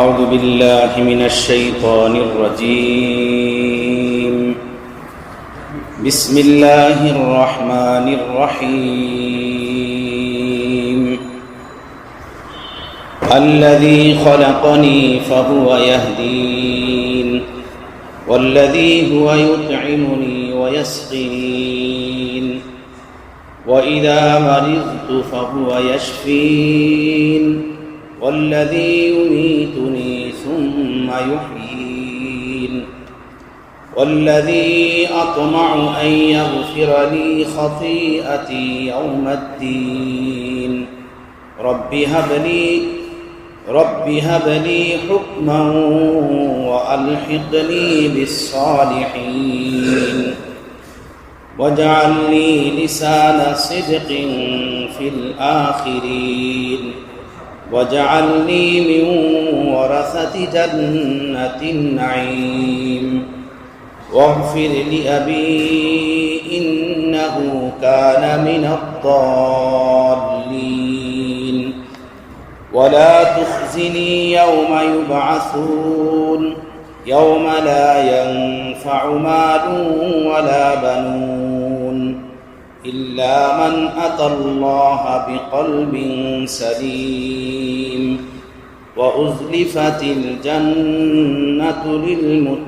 أعوذ بالله من الشيطان الرجيم. بسم الله الرحمن الرحيم. الذي خلقني فهو يهدين والذي هو يطعمني ويسقين وإذا مرضت فهو يشفين والذي يميتني ثم يحيين والذي أطمع أن يغفر لي خطيئتي يوم الدين رب هب لي حكما وألحقني بالصالحين واجعل لي لسان صدق في الآخرين واجعلني من ورثة جنة النعيم واغفر لأبي إنه كان من الضالين ولا تخزني يوم يبعثون يوم لا ينفع مال ولا بنون إلا من أتى الله بقلب سليم وأزلفت الجنة للمتقين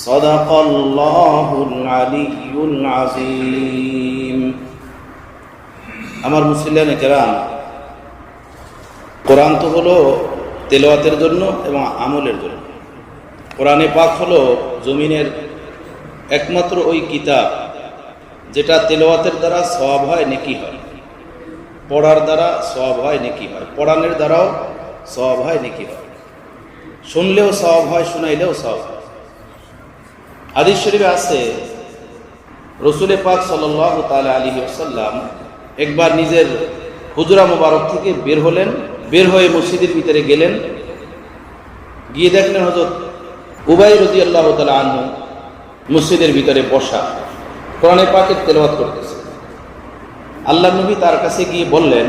صدق الله العلي العظيم. আমার মুসলিয়ানে কেরাম, কোরআন তো হলো তেলাওয়াতের জন্য এবং আমলের জন্য। কোরআনে পাক হলো জমিনের একমাত্র ওই কিতাব যেটা তেলাওয়াতের দ্বারা সওয়াব হয়, নেকি হয়, পড়ার দ্বারা সওয়াব হয়, নেকি হয়, পড়ানোর দ্বারাও সওয়াব হয়, নেকি হয়, শুনলেও সওয়াব হয়, শুনাইলেও সওয়াব হয়। হাদিস শরীফে আছে রাসূল পাক সাল্লাল্লাহু তাআলা আলাইহি ওয়াসাল্লাম একবার নিজের হুজরা মোবারক থেকে বের হলেন, বের হয়ে মসজিদের ভিতরে গেলেন, গিয়ে দেখলেন হযরত উবাই রাদিয়াল্লাহু তাআলা আনহু মসজিদের ভিতরে বসা কোরআনে পাকের তেলাওয়াত করতেছে। আল্লাহর নবী তার কাছে গিয়ে বললেন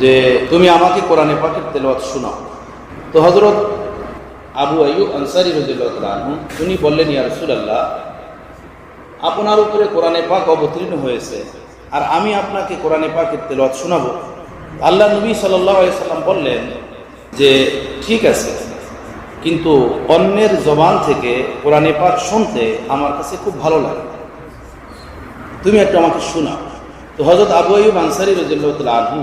যে তুমি আমাকে কোরআনে পাকের তেলাওয়াত শোনাও। তো হযরত আবু আইয়ুব আনসারী রাদিয়াল্লাহু তাআলা আনহু উনি বললেন, ইয়া রাসূলুল্লাহ, আপনার উপরে কোরআনে পাক অবতীর্ণ হয়েছে আর আমি আপনাকে কোরআনে পাকের তেলাওয়াত শোনাবো। আল্লাহ নবী সাল্লাল্লাহু আলাইহি সাল্লাম বললেন যে ঠিক আছে, কিন্তু অন্যের জবান থেকে কোরআনে পাক শুনতে আমার কাছে খুব ভালো লাগে, তুমি একটু আমাকে শোনাও। তো হযরত আবু আইয়ুব আনসারী রাদিয়াল্লাহু তাআলা আনহু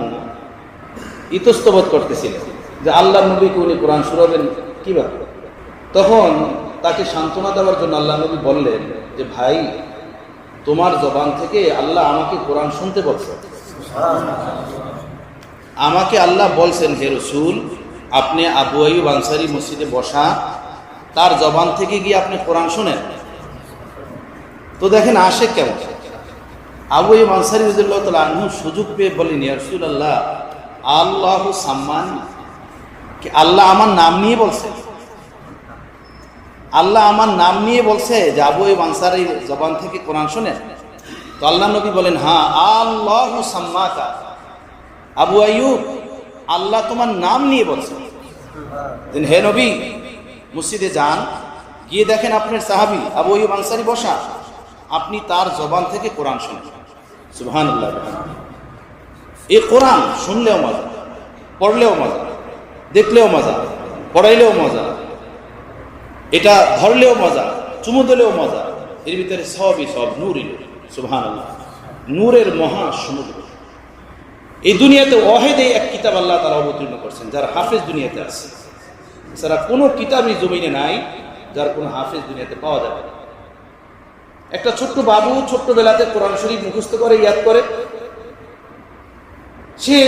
ইতস্তত করতেছিলেন যে আল্লাহ নবীকে উনি কোরআন শোনাবেন কিভাবে। তখন তাকে সান্ত্বনা দেওয়ার জন্য আল্লাহ নবী বললেন যে ভাই, তোমার জবান থেকে আল্লাহ আমাকে কোরআন শুনতে বলছেন। আমাকে আল্লাহ বলছেন, হে রাসূল, আপনি আবু আইয়ুব আনসারী মসজিদে বসা, তার জবান থেকে গিয়ে আপনি কোরআন শুনেন। তো দেখেন আসে কেমন। আবু আইয়ুব আনসারী রাদিয়াল্লাহু তাআলা আনহু সুযোগ পেয়ে বলেন, ইয়া রাসূলুল্লাহ, আল্লাহু সাম্মানি, কি আল্লাহ আমার নাম নিয়ে বলছে? আল্লাহ আমার নাম নিয়ে বলছে যে আবু আইয়ুব আনসারীর জবান থেকে কোরআন শুনেন? তো আল্লাহ নবী বলেন, হ্যাঁ, আল্লাহু সাম্মাকা, আবু আইয়ুব, আল্লাহ তোমার নাম নিয়ে বলছে। হে নবী, মসজিদে যান, গিয়ে দেখেন আপনার সাহাবী আবু আইয়ুব আনসারী বসা, আপনি তার জবান থেকে কোরআন শুনেন। সুবহানাল্লাহ। এই কোরআন শুনলেও মজা, পড়লেও মজা, দেখলেও মজা, পড়াইলেও মজা, এটা ধরলেও মজা, চুমু দিলেও মজা, এর ভিতরে সবই সব নূরই নূর। সুবহানাল্লাহ। নূরের মহা সমুদ্র। এই দুনিয়াতে ওয়াহিদ এক কিতাব আল্লাহ তাআলা অবতীর্ণ করছেন যার হাফেজ দুনিয়াতে আছে। এছাড়া কোনো কিতাবই জমিনে নাই যার কোনো হাফেজ দুনিয়াতে পাওয়া যাবে না। একটা ছোট্ট বাবু ছোট্টবেলাতে কোরআন শরীফ মুখস্থ করে, ইয়াদ করে, সে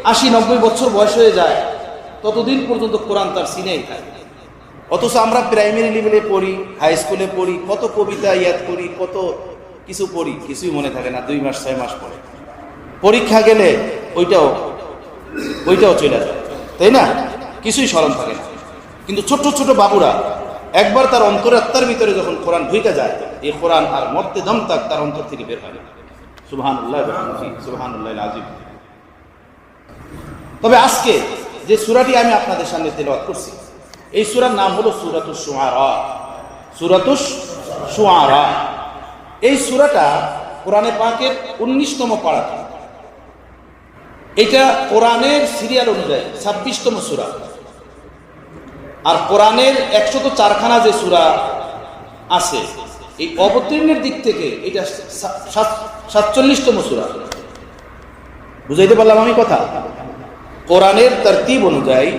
৮০-৯০ বছর বয়স হয়ে যায়, ততদিন পর্যন্ত কোরআন তার সিনেই থাকে। অথচ আমরা প্রাইমারি লেভেলে পড়ি, হাই স্কুলে পড়ি, কত কবিতা ইয়াদ করি, কত কিছু পড়ি, কিছুই মনে থাকে না। 2 মাস 6 মাস পরে পরীক্ষা গেলে ওইটাও চলে যায়, তাই না? কিছুই স্মরণ থাকে না। কিন্তু ছোট্ট ছোট বাবুরা একবার তার অন্তরাত্মার ভিতরে যখন কোরআন ঢুকে যায়, এই কোরআন আর মরতে দম তাক তার অন্তর থেকে বের হয়। সুবহানাল্লাহ, সুবহানাল্লাহিল আযীম। তবে আজকে যে সূরাটি আমি আপনাদের সামনে তেলাওয়াত করছি, এই সূরার নাম হলো সূরাতুশ শুআরা। সূরাতুশ শুআরা এই সূরাটা কোরআনে পাকের 19তম পারা। এটা কোরআনের সিরিয়াল অনুযায়ী 26তম সূরা। আর কোরআনের 104খানা যে সূরা আছে, এই অবতীর্ণের দিক থেকে এটা 47তম সূরা। বুঝাইতে পারলাম আমি কথা? কোরআনের তরতিব অনুযায়ী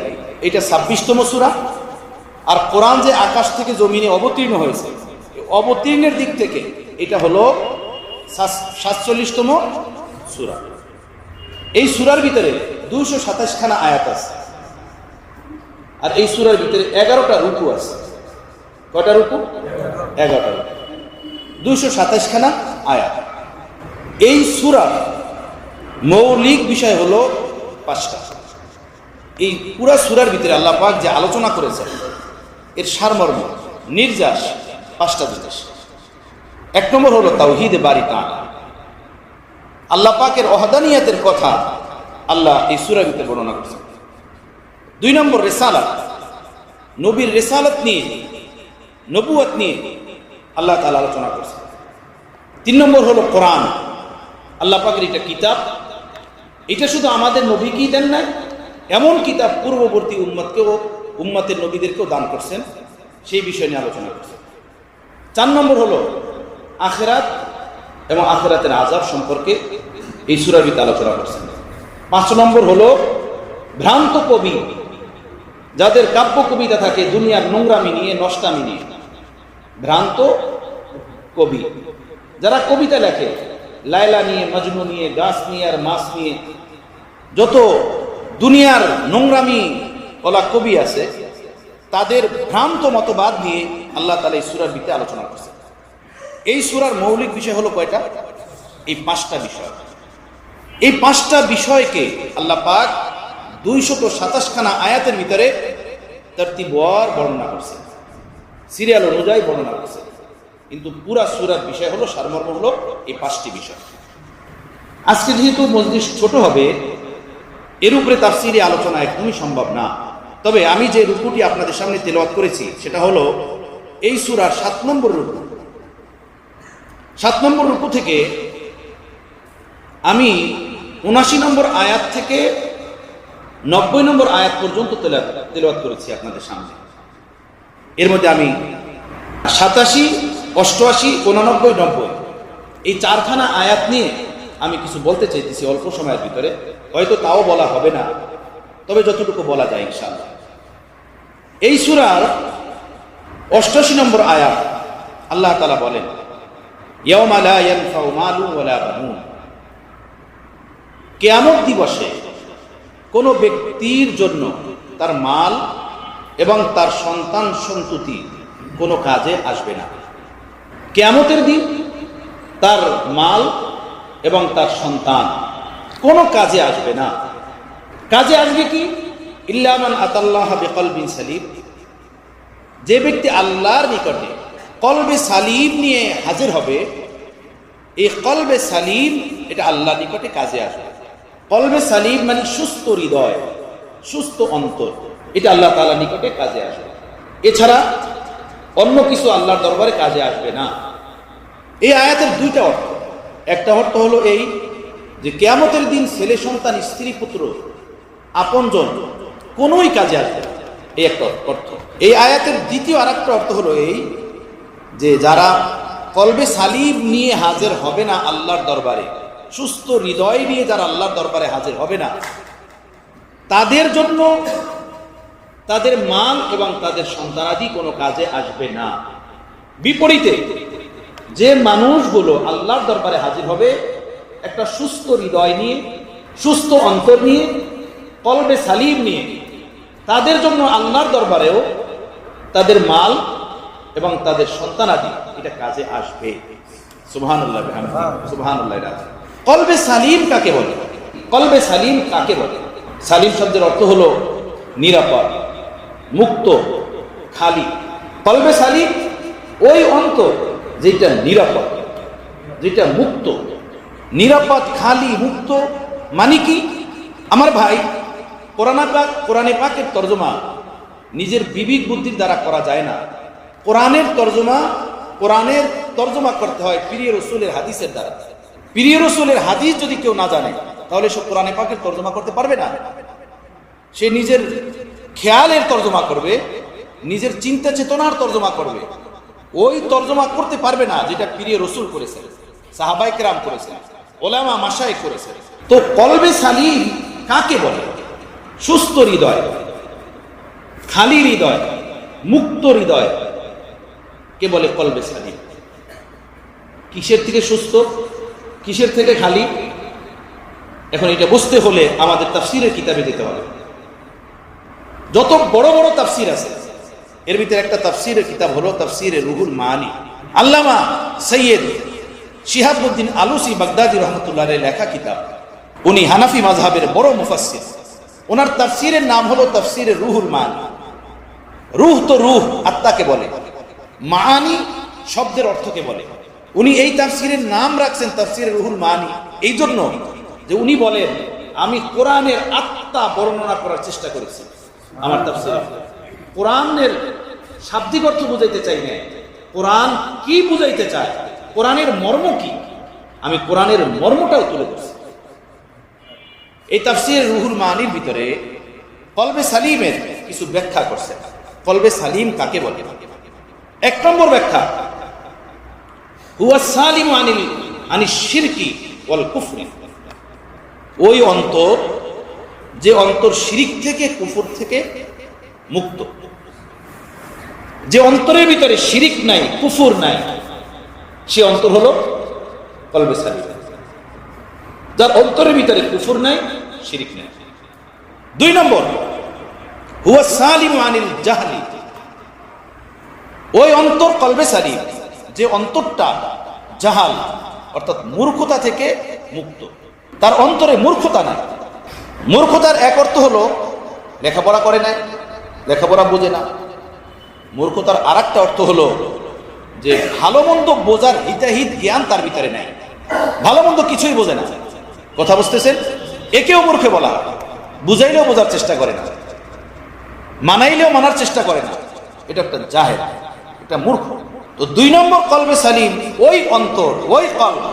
এটা 26তম সূরা। আর কোরআন যে আকাশ থেকে জমিনে অবতীর্ণ হয়েছে, অবতীর্ণের দিক থেকে এটা হলো 47তম সূরা। এই সূরার ভিতরে 227খানা আয়াত আছে। আর এই সূরার ভিতরে 11টা রুকু আছে। কয়টা রুকু? 11টা রুকু, 227খানা আয়াত। এই সূরার মৌলিক বিষয় হলো 5টা। এই পুরা সূরার ভিতরে আল্লাহ পাক যে আলোচনা করেছেন, এর সারমর্ম নির্যাস 5টা জিনিস। 1 নম্বর হলো তাওহীদে বারি তাআলা, আল্লাহ পাকের ওয়াহদানিয়াতের কথা আল্লাহ এই সূরার ভিতরে বর্ণনা করেছেন। 2 নম্বর রিসালাত, নবীর রিসালাত নিয়ে, নবুয়ত নিয়ে আল্লাহ তাআলা আলোচনা করেছেন। 3 নম্বর হলো কোরআন, আল্লাহ পাকের এটা কিতাব। এটা শুধু আমাদের নবীকেই দেন নাই, এমন কিতাব পূর্ববর্তী উম্মতকেও, উম্মতের নবীদেরকেও দান করছেন, সেই বিষয় নিয়ে আলোচনা করছেন। 4 নম্বর হলো আখিরাত এবং আখিরাতের আযাব সম্পর্কে এই সূরার ভিতরে আলোচনা করছেন। 5 নম্বর হলো ভ্রান্ত কবি, যাদের কাব্য কবিতা থাকে দুনিয়ার নোংরামি নিয়ে, নষ্টামি নিয়ে। ভ্রান্ত কবি যারা কবিতা লেখে লায়লা নিয়ে, মজনু নিয়ে, গাছ নিয়ে আর মাছ নিয়ে, যত দুনিয়ার নোংরামি বলা কবি আছে, তাদের ভ্রান্ত মতবাদ নিয়ে আল্লাহ তাআলা এই সূরার ভিতরে আলোচনা করছেন। এই সূরার মৌলিক বিষয় হলো কয়টা? এই 5টা বিষয়। এই 5টা বিষয়কে আল্লাহ পাক 227খানা আয়াতের ভিতরে তরতিবওয়ার বর্ণনা করছেন, সিরিয়াল অনুযায়ী বর্ণনা করছেন। কিন্তু পুরা সূরার বিষয় হলো, সারমর্ম হলো এই 5টি বিষয়। আজকে যেহেতু মজলিস ছোট হবে, এর উপরে তাফসীরি আলোচনা একদমই সম্ভব না। তবে আমি যে রুকুটি আপনাদের সামনে তেলাওয়াত করেছি সেটা হলো এই সূরার 7 নম্বর রুকু। 7 নম্বর রুকু থেকে আমি 79 নম্বর আয়াত থেকে 90 নম্বর আয়াত পর্যন্ত তেলাওয়াত করেছি আপনাদের সামনে। এর মধ্যে আমি 87, 88, 89, 90 এই 4খানা আয়াত নিয়ে আমি কিছু বলতে চাইতেছি অল্প সময়ের ভিতরে। হয়তো তাও বলা হবে না, তবে যতটুকু বলা যায় ইনশাআল্লাহ। এই সূরার 88 নম্বর আয়াত আল্লাহ তাআলা বলেন, ইয়াওমা লা ইয়ানফাউ মালুন ওয়ালা বানুন। কিয়ামত দিবসে কোনো ব্যক্তির জন্য তার মাল এবং তার সন্তান সন্ততি কোনো কাজে আসবে না। কিয়ামতের দিন তার মাল এবং তার সন্তান কোনো কাজে আসবে না। কাজে আসবে কি? ইল্লা মান আতাল্লাহ বিকলবিন সালিম, যে ব্যক্তি আল্লাহর নিকটে কলবে সালিম নিয়ে হাজির হবে, এই কলবে সালিম এটা আল্লাহর নিকটে কাজে আসবে। কলবে সালিম মানে সুস্থ হৃদয়, সুস্থ অন্তর, এটা আল্লাহ তাআলার নিকটে কাজে আসবে। এছাড়া অন্য কিছু আল্লাহর দরবারে কাজে আসবে না। এই আয়াতের 2টা অর্থ। একটা অর্থ হলো এই যে কিয়ামতের দিন ছেলে সন্তান, স্ত্রী পুত্র, আপনজন কোনোই কাজে আসবে না, এই একটা অর্থ। এই আয়াতের দ্বিতীয় আরেকটা অর্থ হলো এই যে যারা কলবে সালিম নিয়ে হাজির হবে না আল্লাহর দরবারে, সুস্থ হৃদয় নিয়ে যারা আল্লাহর দরবারে হাজির হবে না, তাদের জন্য তাদের মাল এবং তাদের সন্তানাদি কোনো কাজে আসবে না। বিপরীতে যে মানুষগুলো আল্লাহর দরবারে হাজির হবে একটা সুস্থ হৃদয় নিয়ে, সুস্থ অন্তর নিয়ে, কলবে সালিম নিয়ে, তাদের জন্য আল্লাহর দরবারেও তাদের মাল এবং তাদের সন্তানাদি এটা কাজে আসবে। সুবহানাল্লাহ বিহামদিহি, সুবহানাল্লাহ রাজি। কলবে সালিম কাকে বলে? কলবে সালিম কাকে বলে? সালিম শব্দের অর্থ হলো নিরাপদ, মুক্ত, খালি। কলবে সালিম ওই অন্তর যেটা নিরাপদ, যেটা মুক্ত। নিরাপদ, খালি, মুক্ত মানে কি? আমার ভাই কোরআনে পাকের তর্জমা নিজের বিবেক বুদ্ধির দ্বারা করা যায় না। কোরআনের তর্জমা করতে হয় প্রিয় রসুলের হাদিসের দ্বারা। প্রিয় রসুলের হাদিস যদি কেউ না জানে তাহলে সে কোরআনে পাকের তর্জমা করতে পারবে না। সে নিজের খেয়ালের তর্জমা করবে, নিজের চিন্তা চেতনার তর্জমা করবে, ওই তর্জমা করতে পারবে না যেটা প্রিয় রসুল করেছেন, সাহাবায়ে কেরাম করেছেন, ওলামা মাশায়েখ করেছেন। তো কলবে সালিম কাকে বলে? সুস্থ হৃদয়, খালি হৃদয়, মুক্ত হৃদয় কে বলে কলবে সালিম। কিসের থেকে সুস্থ, কিসের থেকে খালি? এখন এটা বুঝতে হলে আমাদের তাফসীরের কিতাবে যেতে হবে। যত বড় বড় তাফসীর আছে এর ভিতরে একটা তাফসীরের কিতাব হলো তাফসীরে রুহুল মানি, আল্লামা সৈয়দ শিহাবুদ্দিন আলুসি বাগদাদি রহমতুল্লাহ আলাইহির লেখা কিতাব। উনি হানাফি মাযহাবের বড় মুফাসসির। ওনার তাফসীরের নাম হলো তাফসীরে রুহুল মানি। রুহ তো রুহ, আত্মাকে বলে, মানি শব্দের অর্থকে বলে। উনি এই তাফসীরের নাম রাখছেন তাফসীরে রুহুল মানি এই জন্য যে উনি বলেন আমি কোরআনের আত্মা বর্ণনা করার চেষ্টা করেছি। আমার তাফসীরে কোরআনের শাব্দিক অর্থ বুঝাইতে চাই না, কোরআন কি বুঝাইতে চায়, কোরআনের মর্ম কি, আমি কোরআনের মর্মটাও তুলে ধরছি। এই তাফসীর রুহুল মানির ভিতরে কলবে সালিমের কিছু ব্যাখ্যা করছে। কলবে সালিম কাকে বলে? এক নম্বর ব্যাখ্যা, হুয়া সালিম আনিশ শিরকি ওয়াল কুফরি। ওই অন্তর যে অন্তর শিরিক থেকে, কুফর থেকে মুক্ত, যে অন্তরের ভিতরে শিরিক নাই, কুফর নাই, সে অন্তর হলো কলবে সালিম। যার অন্তরের ভিতরে কুফর নাই, শিরিক নাই। দুই নম্বর, হুয়া সালিম আনিল জাহলি। ওই অন্তর কলবে সালিম যে অন্তরটা জাহাল অর্থাৎ মূর্খতা থেকে মুক্ত, তার অন্তরে মূর্খতা নাই। মূর্খতার এক অর্থ হলো লেখাপড়া করে নাই, লেখাপড়া বোঝে না। মূর্খতার আর একটা অর্থ হলো যে ভালো মন্দ বোঝার হিতাহিত জ্ঞান তার ভিতরে নাই, ভালো মন্দ কিছুই বোঝে না। কথা বুঝতেছেন? একেও মূর্খ বলা, বুঝাইলেও বোঝার চেষ্টা করে না, মানাইলেও মানার চেষ্টা করে না। এটা একটা জাহেল, এটা মূর্খ। তো দুই নম্বর কলবে সালিম ওই অন্তর, ওই কলব,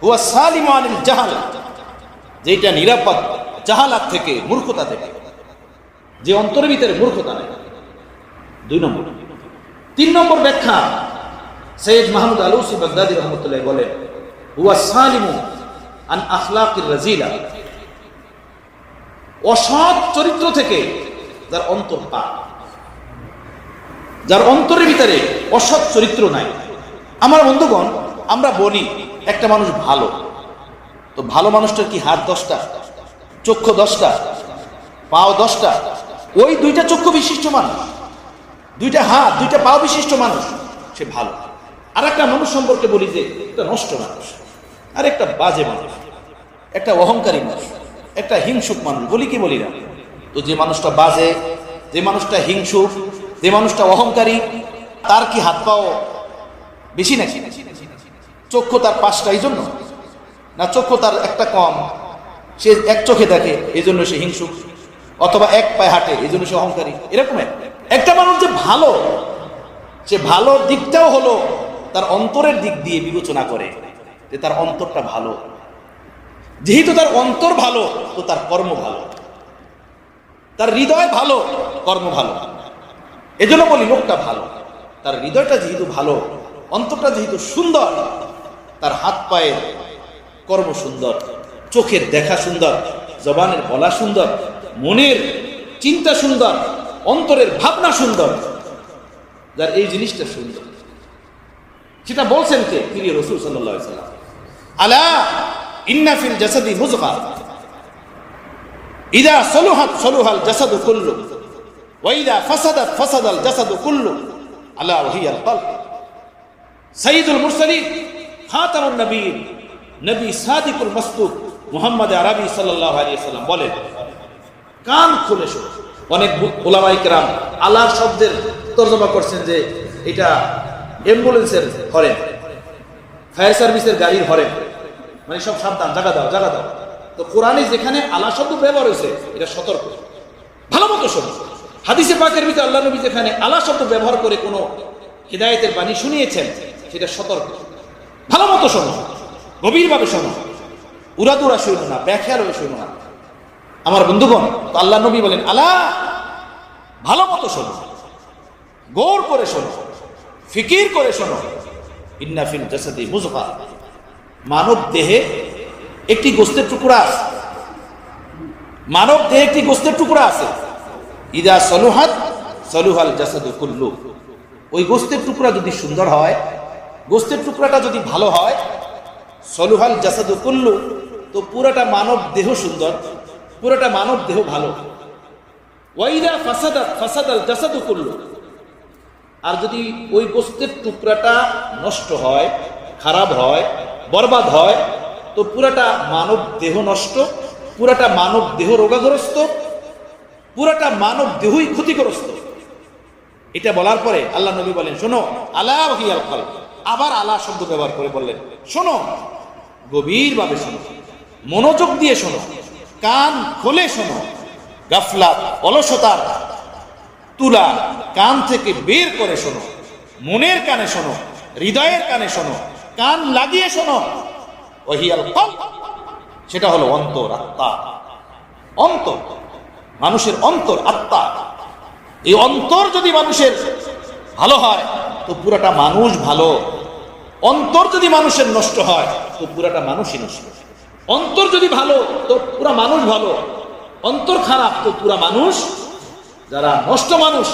হুয়া সালিম আনিল জাহাল, যেটা নিরাপদ জাহালাত থেকে, মূর্খতা থেকে, যে অন্তরের ভিতরে মূর্খতা নাই। দুই নম্বর। তিন নম্বর ব্যাখ্যা, সৈয়দ মাহমুদ আলুসি বাগদাদি রহমতুল্লাহ বলেন, হুয়া সালিমু আন আখলাকির রাজিলা। অসৎ চরিত্র থেকে যার অন্তর পাক, যার অন্তরের ভিতরে অসৎ চরিত্র নাই। আমার বন্ধুগণ, আমরা বলি একটা মানুষ ভালো, তো ভালো মানুষটার কি হাত 10টা, চক্ষু 10টা, পাও 10টা? ওই দুইটা চক্ষু বিশিষ্ট মানুষ, দুইটা হাত, দুইটা পাও বিশিষ্ট মানুষ, সে ভালো। আর একটা মানুষ সম্পর্কে বলি যে একটা নষ্ট মানুষ, আর একটা বাজে মানুষ, একটা অহংকারী মানুষ, একটা হিংসুক মানুষ, বলি কি বলি না? তো যে মানুষটা বাজে, যে মানুষটা হিংসুক, যে মানুষটা অহংকারী, তার কি হাত পাও বেশি নাকি? চক্ষু তার 5টা এই জন্য না, চক্ষু তার একটা কম, সে এক চোখে দেখে এই জন্য সে হিংসুক, অথবা এক পায়ে হাঁটে এই জন্য সে অহংকারী। এরকম একটা মানুষ যে ভালো, সে ভালো দিকটাও হলো তার অন্তরের দিক দিয়ে বিবেচনা করে যে তার অন্তরটা ভালো। যেহেতু তার অন্তর ভালো, তো তার কর্ম ভালো, তার হৃদয় ভালো, কর্ম ভালো। এজন্য বলি লোকটা ভালো, তার হৃদয়টা যেহেতু ভালো, অন্তরটা যেহেতু সুন্দর, তার হাত পায়ের কর্ম সুন্দর, চোখের দেখা সুন্দর, জবানের বলা সুন্দর, মনের চিন্তা সুন্দর, অন্তরের ভাবনা সুন্দর। যার এই জিনিসটা সুন্দর, সেটা বলছেন কে? প্রিয় রাসূল সাল্লাল্লাহু আলাইহি ওয়াসাল্লাম, আলা ইন্না ফিল জাসাদি মুযগা ইযা সালুহাত সালুহাল জাসাদু কুল্লু ওয়া ইযা ফাসাদাত ফাসাদাল জাসাদু কুল্লু আলা ওয়া হিয়াল কলব। সাইয়্যিদুল মুরসালিন, খাতামুন নবীয়্যিন, নবী সাদিকুল মাসদুক মুহাম্মদ আরবি সাল্লাল্লাহু আলাইহি ওয়াসাল্লাম বলেন, কান খুলে শোনো। অনেক উলামায়ে কেরাম আলা শব্দের তরজমা করছেন যে এটা অ্যাম্বুলেন্সের হরেন, ফায়ার সার্ভিসের গাড়ির হরেন, মানে সব সাবধান, জায়গা দাও, জায়গা দাও। তো কোরআনে যেখানে আলা শব্দ ব্যবহার হয়েছে এটা সতর্ক, ভালো মতো শোনো। হাদিসে পাকের ভিতরে আল্লাহ নবী যেখানে আলা শব্দ ব্যবহার করে কোনো হিদায়েতের বাণী শুনিয়েছেন সেটা সতর্ক, ভালো মতো শোনো, গভীরভাবে শোনো, উড়াদুরা শোনো না, ব্যাখ্যার হয়ে শোনো না। আমার বন্ধুগণ, তো আল্লাহ নবী বলেন আলা, ভালো মতো শোনো, গৌর করে শোনো, ফিকির করে শোনো। ইন্না ফিল জাসাদি মুযগা, মানব দেহে একটি গোস্তের টুকরা আছে, মানব দেহে একটি গোস্তের টুকরা আছে। ইদা সলুহাত সলুহাল জাসাদু কুল্লু, ওই গোস্তের টুকরা যদি সুন্দর হয়, গোস্তের টুকরাটা যদি ভালো হয়, সলুহাল জাসাদু কুল্লু, তো পুরাটা মানব দেহ সুন্দর, পুরাটা মানব দেহ ভালো। ওয়াইদা ফাসাদাত ফাসাদাল জাসাদু কুল্লু, আর যদি ওই গোস্তের টুকরাটা নষ্ট হয়, খারাপ হয়, বরবাদ হয়, তো পুরাটা মানব দেহ নষ্ট, পুরাটা মানব দেহ রোগাগ্রস্ত, পুরাটা মানব দেহই ক্ষতিগ্রস্ত। এটা বলার পরে আল্লাহ নবী বলেন শোনো, আলা ওয়াহিয়াল কলব, আবার আলা শব্দ ব্যবহার করে বললেন শোনো, গভীরভাবে শোনো, মনোযোগ দিয়ে শোনো, কান খোলে শোনো, গাফলাত অলসতার তুলা কান থেকে বের করে শোনো, মনের কানে শোনো, হৃদয়ের কানে শোনো, কান লাগিয়ে শোনো। ওয়াহিয়াল কলব, সেটা হলো অন্তর, আত্মা, অন্তর, মানুষের অন্তর, আত্মা। এই অন্তর যদি মানুষের ভালো হয় তো পুরাটা মানুষ ভালো, অন্তর যদি মানুষের নষ্ট হয় তো পুরাটা মানুষই নষ্ট। অন্তর যদি ভালো তো পুরা মানুষ ভালো, অন্তর খারাপ তো পুরা মানুষ। যারা নষ্ট মানুষ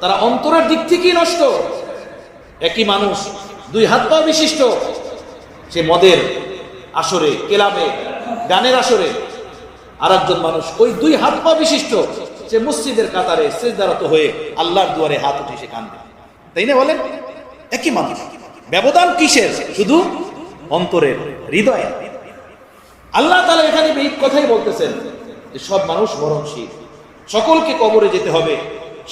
তারা অন্তরের দিক থেকেই নষ্ট। একই মানুষ দুই হাত পা বিশিষ্ট, সে মদের আসরে, ক্লাবে, গানের আসরে, আর একজন মানুষ ওই দুই হাত পা বিশিষ্ট, সে মসজিদের কাতারে সিজদারত হয়ে আল্লাহর দুয়ারে হাত উঠে সে কাঁদবে, তাই না? বলেন, একই মানুষ, ব্যবধান কিসের? শুধু অন্তরের, হৃদয়ে। আল্লাহ তাআলা এখানে এই কথাই বলতেছেন যে সব মানুষ মরণশীল, সকলকে কবরে যেতে হবে,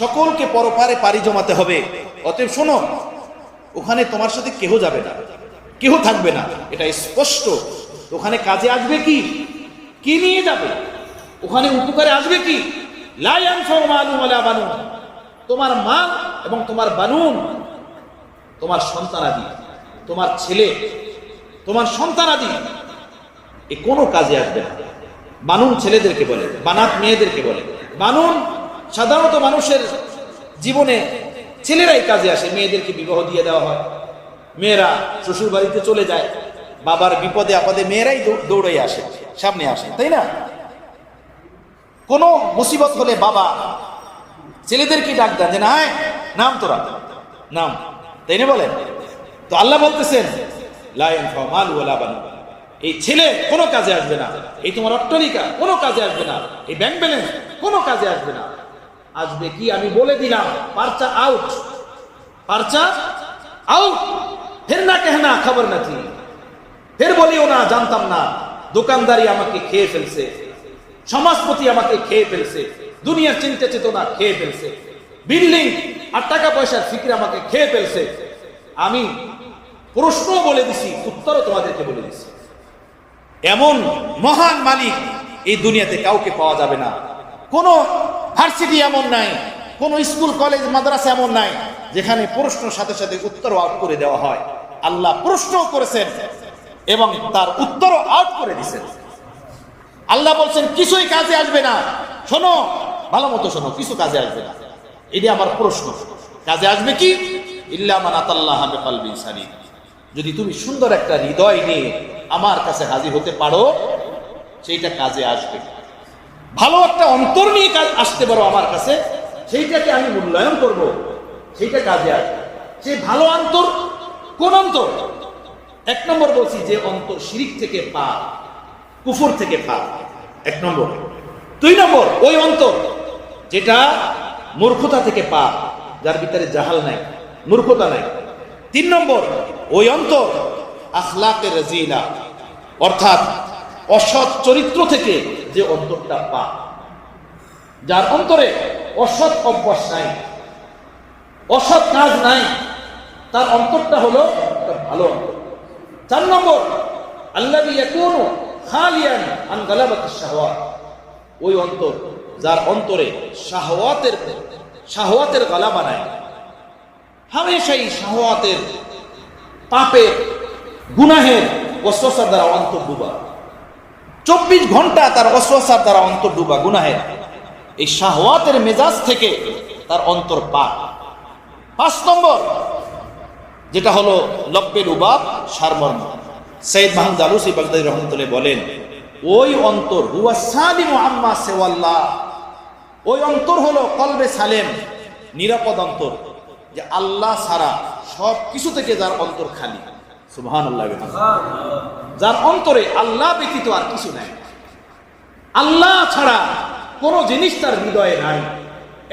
সকলকে পরপারে পাড়ি জমাতে হবে। অতএব শোনো, ওখানে তোমার সাথে কেহ যাবে না, কেহ থাকবে না, এটা স্পষ্ট। ওখানে কাজে আসবে কি? কি নিয়ে যাবে? ওখানে উপকারে আসবে কি? লা ইয়ানফাউ মালুন ওয়ালা বানুন, তোমার মাল এবং তোমার বানুন, তোমার সন্তানাদি, তোমার ছেলে, তোমার সন্তানাদি, এ কোনো কাজে আসবে না। বানুন ছেলেদেরকে বলে, বানাত মেয়েদেরকে বলে। বানুন সাধারণত মানুষের জীবনে ছেলেরাই কাজে আসে, মেয়েদেরকে বিবাহ দিয়ে দেওয়া হয়, মেয়েরা শ্বশুর বাড়িতে চলে যায়, বাবার বিপদে আপদে মেয়েরাই দৌড়াই আসে, সামনে আসে, তাই না? কোনো মুসিবত হলে বাবা ছেলেদেরকে ডাক দেন যে না, নাম তোরা, নাম, তাই না? বলেন তো আল্লাহ বলতেছেন লা ইয়ানফাউ মালু ওয়ালা বানুন, এই ছেলে কোনো কাজে আসবে না, এই তোমার অট্টালিকা কোনো কাজে আসবে না, এই ব্যাংক ব্যালেন্স কোনো কাজে আসবে না। আসবে কি? আমি বলে দিলাম, পারচা আউট, পারচা আউট। ফের না কেহনা খবর না থি, ফের বলিও না জানতাম না। দোকানদারি আমাকে খেয়ে ফেলছে, সমাজপতি আমাকে খেয়ে ফেলছে, দুনিয়ার চিন্তা চেতনা খেয়ে ফেলছে, বিল্ডিং আর টাকা পয়সার ফিকির আমাকে খেয়ে ফেলছে। আমি প্রশ্ন বলে দিছি, উত্তরও তোমাদেরকে বলে দিছি। এমন মহান মালিক এই দুনিয়াতে কাউকে পাওয়া যাবে না। কোনো ভার্সিটি এমন নাই, কোনো স্কুল কলেজ মাদ্রাসা এমন নাই যেখানে প্রশ্নের সাথে সাথে উত্তরও আউট করে দেওয়া হয়। আল্লাহ প্রশ্ন করেছেন এবং তার উত্তরও আউট করে দিয়েছেন। আল্লাহ বলছেন কিছুই কাজে আসবে না। শোনো, ভালো মতো শোনো, কিছু কাজে আসবে না। এটি আমার প্রশ্ন। কাজে আসবে কি? ইল্লা মান আতাল্লাহ বিকলবিন সালিম, যদি তুমি সুন্দর একটা হৃদয় নিয়ে আমার কাছে হাজির হতে পারো, সেইটা কাজে আসবে। ভালো একটা অন্তর নিয়ে আসতে পারো আমার কাছে, সেইটাকে আমি মূল্যায়ন করব, সেইটা কাজে আসবে। সেই ভালো অন্তর কোন অন্তর? এক নম্বর বলছি যে অন্তর শিরিক থেকে পাক, কুফর থেকে পাক, এক নম্বর। দুই নম্বর ওই অন্তর যেটা মূর্খতা থেকে পাক, যার ভিতরে জাহাল নাই, মূর্খতা নাই। তিন নম্বর ওই অন্তর আখলাকে রাজিলা, অর্থাৎ অসৎ চরিত্র থেকে যে অন্তরটা পাক, যার অন্তরে অসৎ অভ্যাস নাই, অসৎ কাজ নাই, তার অন্তরটা হলো একটা ভালো অন্তর। চার নম্বর আল্লাযী ইয়াকুনু খালিয়ান আন গালাবাতিশ শাহওয়াত, ওই অন্তর যার অন্তরে শাহওয়াতের গালাবা নাই, হামেশাই শাহওয়াতের, পাপের, গুনাহের ওয়াসওয়াসার দ্বারা অন্তর ডুবা, 24 ঘন্টা তার ওয়াসওয়াসার দ্বারা অন্তর ডুবা গুনাহের, এই শাহওয়াতের মেজাজ থেকে তার অন্তর পাক। 5 নম্বর যেটা হলো লব্বের উবাব, সারমর্ম। সৈয়দ মাহমুদ আলুসি বাগদাদী রহমতুল্লাহ বলেন, ওই অন্তর হুয়া সালিমু আম্মা সিওয়াল্লাহ, ওই অন্তর হলো কলবে সালেম, নিরাপদ অন্তর, যে আল্লাহ ছাড়া সব কিছু থেকে যার অন্তর খালি। সুবহানাল্লাহ। যার অন্তরে আল্লাহ ব্যতীত আর কিছু নাই, আল্লাহ ছাড়া কোনো জিনিস তার হৃদয়ে নাই,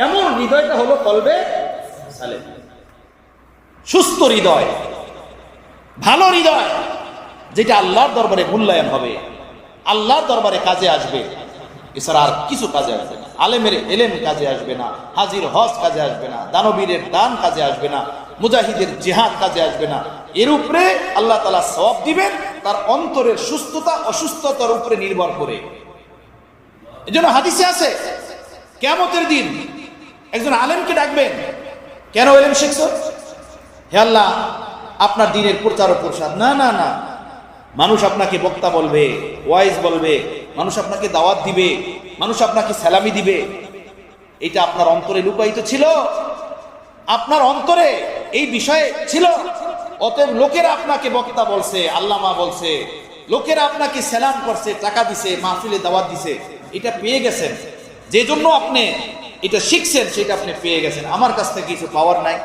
এমন হৃদয়টা হলো কলবে সালেম, সুস্থ হৃদয়, ভালো হৃদয়, যেটা আল্লাহর দরবারে মূল্যায়ন হবে, আল্লাহর দরবারে কাজে আসবে, এছাড়া আর কিছু কাজে আসবে না। আলেমের এলেম কাজে আসবে না, হাজির হজ কাজে আসবে না, দানবীরের দান কাজে আসবে না, মুজাহিদের জিহাদ কাজে আসবে না। এর উপরে আল্লাহ তাআলা সওয়াব দিবেন তার অন্তরের সুস্থতা অসুস্থতার উপরে নির্ভর করে। এজন্য হাদিসে আছে, কিয়ামতের দিন একজন আলেমকে ডাকবেন, কেন এলেম শিখছো? হে আল্লাহ, আপনার দ্বীনের প্রচার ও প্রসার। না না না, মানুষ আপনাকে বক্তা বলবে, ওয়াইজ বলবে, মানুষ আপনাকে দাওয়াত দিবে, মানুষ আপনাকে সালামি দিবে, এটা আপনার অন্তরে লুকায়িত ছিল, আপনার অন্তরে এই বিষয়ে ছিল। অতএব লোকেরা আপনাকে বক্তা বলছে, আল্লামা বলছে, লোকেরা আপনাকে সালাম করছে, টাকা দিছে, মাহফিলে দাওয়াত দিছে, এটা পেয়ে গেছেন, যে জন্য আপনি এটা শিখছেন, সেটা আপনি পেয়ে গেছেন, আমার কাছ থেকে কিছু পাওয়ার নাই।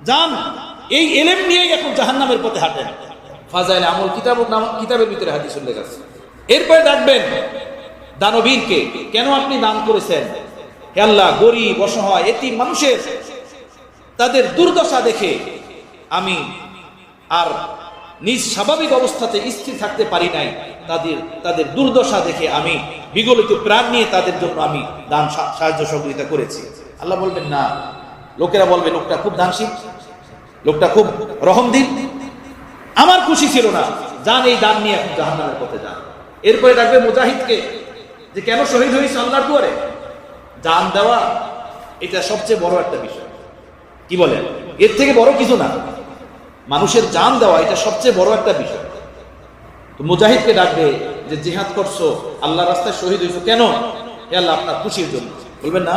যান, এই এলেম নিয়েই এখন জাহান্নামের পথে হাঁটেন। ফাজাইল আমল কিতাবের ভিতরে হাদিস উল্লেখ আছে। এরপরে ডাকবেন দানবীরকে, কেন আপনি দান করেছেন? হে আল্লাহ, গরিব, অসহায়, এতিম মানুষের তাদের দুর্দশা দেখে আমি আর নিজ স্বাভাবিক অবস্থাতে স্থির থাকতে পারি নাই, তাদের দুর্দশা দেখে আমি বিগলিত প্রাণ নিয়ে তাদের জন্য আমি দান সাহায্য সহযোগিতা করেছি। আল্লাহ বলবেন না, লোকেরা বলবে লোকটা খুব দানশীল, লোকটা খুব রহমদিল, আমার খুশি ছিল না, যান এই দান নিয়ে এখন জাহান্নামের পথে যান। এরপরে ডাকবে মুজাহিদকে, যে কেন শহীদ হয়েছে আল্লাহর দুয়ারে? জান দেওয়া এটা সবচেয়ে বড় একটা বিষয়। কি বলেন? এর থেকে বড় কিছু না, মানুষের জান দেওয়া এটা সবচেয়ে বড় একটা বিষয়। তো মুজাহিদকে ডাকবে যে জিহাদ করছো, আল্লাহর রাস্তায় শহীদ হয়েছো, কেন? হে আল্লাহ, আপনার খুশির জন্য। বলবেন না,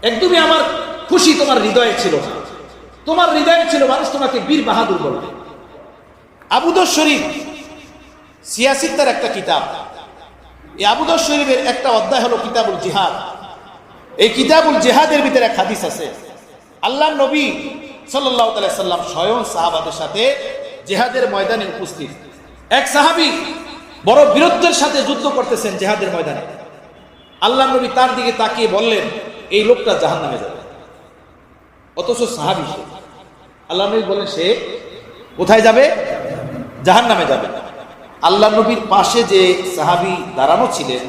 একদমই আমার খুশি তোমার হৃদয়ে ছিল না, তোমার হৃদয়ে ছিল মানুষ তোমাকে বীর বাহাদুর বলবে। আবু দাউদ শরীফ সিয়াসিত্তার একটা কিতাব, এই আবু দাউদ শরীফের একটা অধ্যায় হলো কিতাবুল জিহাদ। এই কিতাবুল জিহাদের ভিতরে এক হাদিস আছে, আল্লাহর নবী সাল্লাল্লাহু আলাইহি সাল্লাম স্বয়ং সাহাবাদের সাথে জিহাদের ময়দানে উপস্থিত। এক সাহাবী বড় বীরত্বের সাথে যুদ্ধ করতেছেন জিহাদের ময়দানে। আল্লাহর নবী তার দিকে তাকিয়ে বললেন, এই লোকটা জাহান্নামে যাবে। অথচ সাহাবী সে। আল্লাহর নবী বলেন, সে কোথায় যাবে? জাহান্নামে যাবে। আল্লাহর নবীর পাশে যে সাহাবী দাঁড়ানো ছিলেন,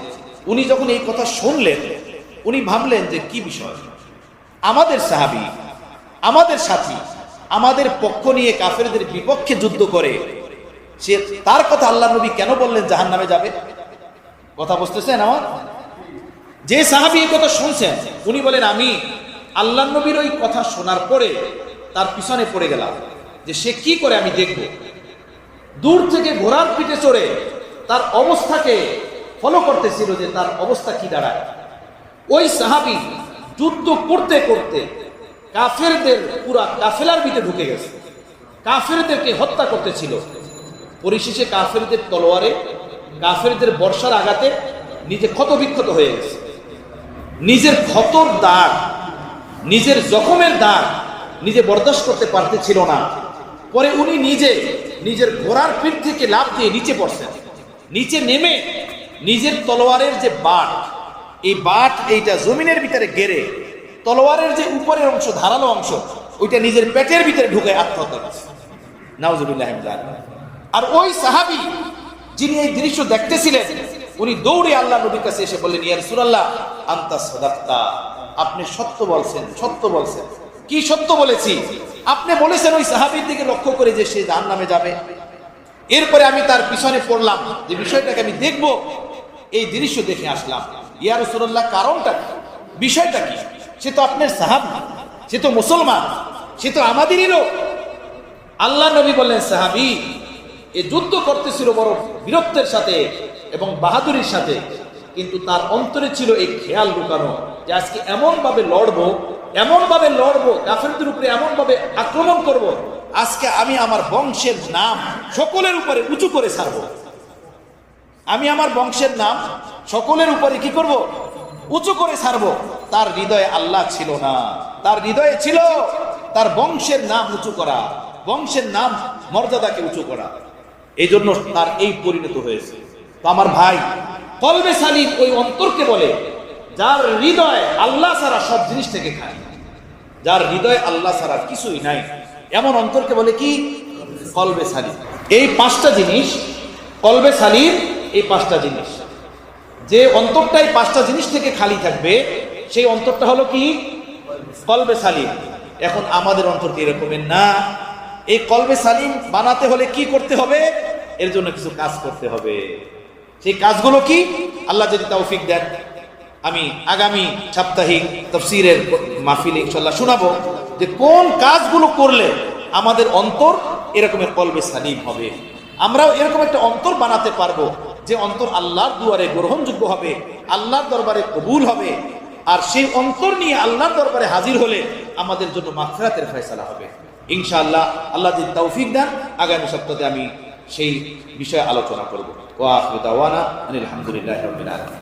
উনি যখন এই কথা শুনলেন, উনি ভাবলেন যে কি বিষয়, আমাদের সাহাবী, আমাদের সাথী, আমাদের পক্ষ নিয়ে কাফেরদের বিপক্ষে যুদ্ধ করে, সে তার কথা আল্লাহর নবী কেন বললেন জাহান্নামে যাবে? কথা বুঝতেছেন আমার? যে সাহাবী এই কথা শুনছেন, উনি বলেন, আমি আল্লাহর নবীর ওই কথা শোনার পরে তার পিছনে পড়ে গেলাম, যে সে কি করে আমি দেখব। দূর থেকে ঘোড়ার পিঠে চড়ে তার অবস্থাকে ফলো করতেছিল, যে তার অবস্থা কি দাঁড়ায়। ওই সাহাবী যুদ্ধ করতে করতে কাফেরদের পুরা কাফেলার ভিতরে ঢুকে গেছে, কাফেরদেরকে হত্যা করতেছিল। পরিশেষে কাফেরদের তলোয়ারে, কাফেরদের বর্ষার আঘাতে নিজে ক্ষতবিক্ষত হয়ে গেছে। নিজের ক্ষতর দাগ, নিজের জখমের দাগ নিজে বরদাস্ত করতে পারতেছিল না। পরে উনি নিজের ঘোড়ার পিঠ থেকে লাফ দিয়ে নিচে পড়ছেন। নিচে নেমে নিজের তলোয়ারের যে বাট, এই বাট এইটা জমিনের ভিতরে গেড়ে তলোয়ারের যে উপরের অংশ, ধারালো অংশ, ওইটা নিজের পেটের ভিতরে ঢুকে আত্মহত্যা করেছে। নাউজুবিল্লাহ। আর ওই সাহাবী যিনি এই দৃশ্য দেখতেছিলেন, উনি দৌড়ে আল্লাহ নবীর কাছে এসে বললেন, ইয়া রাসূলুল্লাহ, আনতা সাদাক্তা, আপনি সত্য বলছেন, সত্য বলছেন। কি সত্য বলেছি? আপনি বলেছেন ওই সাহাবীর দিকে লক্ষ্য করে যে সে জাহান্নামে যাবে। এরপরে আমি তার পিছনে পড়লাম, যে বিষয়টাকে আমি দেখব, এই দৃশ্য দেখে আসলাম। ইয়া রাসূলুল্লাহ, কারণটা কি, বিষয়টা কি? সে তো আপনার সাহাবী, সে তো মুসলমান, সে তো আমাদেরই লোক। আল্লাহ নবী বললেন, সাহাবী এ যুদ্ধ করতেছিল বড় বীরত্বের সাথে এবং বাহাদুরির সাথে, কিন্তু তার অন্তরে ছিল এই খেয়াল লুকানো যে আজকে এমন ভাবে লড়বো, কাফেরদের উপরে এমন ভাবে আক্রমণ করব, আজকে আমি আমার বংশের নাম সকলের উপরে উঁচু করে ছাড়বো। আমি আমার বংশের নাম সকলের উপরে কি করব? উঁচু করে ছাড়বো। তার হৃদয়ে আল্লাহ ছিল না, তার হৃদয়ে ছিল তার বংশের নাম উঁচু করা, বংশের নাম মর্যাদাকে উঁচু করা। এই জন্য তার এই পরিণত হয়েছে। তো আমার ভাই, কলবে সালিম ওই অন্তরকে বলে যার হৃদয় আল্লাহ ছাড়া সব জিনিস থেকে খায়, যার হৃদয় আল্লাহ ছাড়া কিছুই নাই, এমন অন্তরকে বলে কি? কলবে সালিম। এই পাঁচটা জিনিস, কলবে সালিম, এই পাঁচটা জিনিস, যে অন্তরটা এই পাঁচটা জিনিস থেকে খালি থাকবে, সেই অন্তরটা হলো কি? কলবে সালিম। এখন আমাদের অন্তর এরকমের না। এই কলবে সালিম বানাতে হলে কি করতে হবে? এর জন্য কিছু কাজ করতে হবে। সেই কাজগুলো কি? আল্লাহ যদি তৌফিক দেন, আমি আগামী সাপ্তাহিক তাফসীরের মাহফিলে ইনশাআল্লাহ শোনাবো যে কোন কাজগুলো করলে আমাদের অন্তর এরকমের কলবে সালিম হবে। আমরাও এরকম একটা অন্তর বানাতে পারবো, যে অন্তর আল্লাহর দুয়ারে গ্রহণযোগ্য হবে, আল্লাহর দরবারে কবুল হবে। আর সেই অন্তর নিয়ে আল্লাহর দরবারে হাজির হলে আমাদের জন্য মাগফিরাতের ফয়সালা হবে ইনশাআল্লাহ। আল্লাহ যদি তৌফিক দেন, আগামী সপ্তাহে আমি সেই বিষয়ে আলোচনা করব। ওয়া আখিরু দাওয়ানা আলহামদুলিল্লাহি রাব্বিল আলামিন।